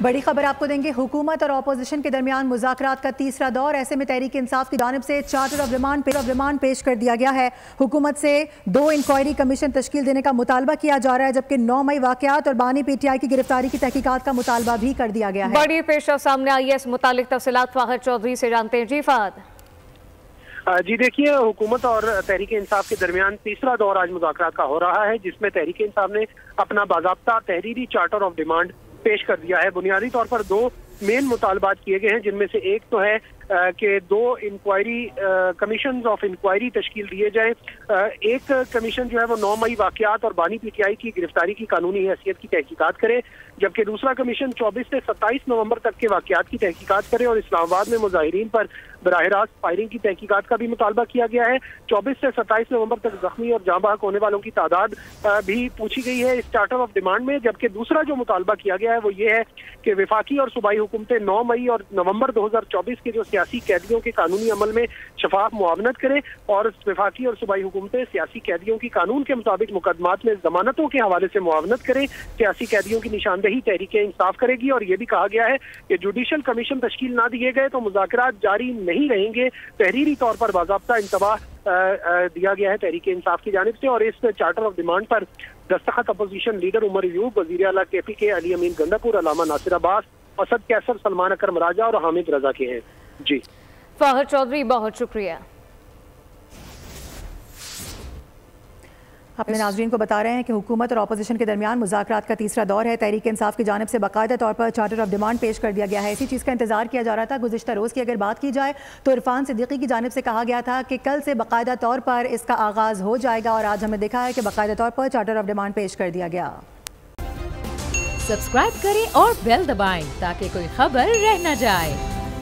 बड़ी खबर आपको देंगे। हुकूमत और अपोजिशन के दरमियान मुज़ाकरात का तीसरा दौर। ऐसे में तहरीक इंसाफ की जानिब से चार्टर ऑफ रिमांड पेश कर दिया गया है। हुकूमत से 2 इंक्वायरी कमीशन तश्कील देने का मुतालबा किया जा रहा है, जबकि 9 मई वाक़यात और बानी PTI की गिरफ्तारी की तहकीकात का मुतालबा भी कर दिया गया है। बड़ी पेशरफ सामने आई है। इस मुतालिक तफसीलात फाहिद चौधरी से जानते हैं। जी फाद। जी देखिए, हुकूमत और तहरीक इंसाफ के दरमियान तीसरा दौर आज मुज़ाकरात का हो रहा है, जिसमें तहरीक इंसाफ ने अपना बाज़ाब्ता तहरीरी चार्टर ऑफ डिमांड पेश कर दिया है। बुनियादी तौर पर 2 मेन मुतालबात किए गए हैं, जिनमें से एक तो है कि 2 इंक्वायरी कमीशन ऑफ इंक्वायरी तश्कील दिए जाएं। एक कमीशन जो है वो 9 मई वाक़यात और बानी PTI की गिरफ्तारी की कानूनी हैसियत की तहकीकात करे, जबकि दूसरा कमीशन 24 से 27 नवंबर तक के वाक़यात की तहकीकात करे और इस्लामाबाद में मुजाहिरीन पर बराह रास्त फायरिंग की तहकीकात का भी मुतालबा किया गया है। 24 से 27 नवंबर तक जख्मी और जाँ बहक होने वालों की तादाद भी पूछी गई है इस चार्टर ऑफ डिमांड में। जबकि दूसरा जो मुतालबा किया गया है वो ये है कि वफाकी और सूबाई हुकूमतें 9 मई और नवंबर 2024 के जो सियासी कैदियों के कानूनी अमल में शफाफ मुआवनत करें और वफाकी और सूबाई हुकूमतें सियासी कैदियों की कानून के मुताबिक मुकदमात में जमानतों के हवाले से मुआवनत करें। सियासी कैदियों की निशानदेही तहरीक इंसाफ करेगी और ये भी कहा गया है कि जुडिशल कमीशन तश्कील ना दिए गए तो मुज़ाकरात जारी नहीं रहेंगे। तहरीरी तौर पर बाज़ाब्ता इंतबाह दिया गया है तहरीक इंसाफ की जानिब से। और इस चार्टर ऑफ डिमांड पर दस्तखत अपोजिशन लीडर उमर अयूब, वज़ीर आला KP के अली अमीन गंडापुर, अलामा नासिर अब्बास, असद कैसर, सलमान अकरम राजा और हामिद रजा के हैं। जी फाहिद चौधरी, बहुत शुक्रिया। अपने नाज़रीन को बता रहे हैं कि हुकूमत और अपोजिशन के दरमियान मुज़ाकरात का तीसरा दौर है। तहरीक इंसाफ की जानिब से बाकायदा तौर पर चार्टर ऑफ डिमांड पेश कर दिया गया है। इसी चीज़ का इंतजार किया जा रहा था। गुज़िश्ता रोज़ की अगर बात की जाए तो इरफान सिद्दीकी की जानिब से कहा गया था कि कल से बाकायदा तौर पर इसका आगाज़ हो जाएगा और आज हमने देखा है कि बाकायदा तौर पर चार्टर ऑफ डिमांड पेश कर दिया गया। सब्सक्राइब करें और बेल दबाएं ताकि कोई खबर रह न जाए।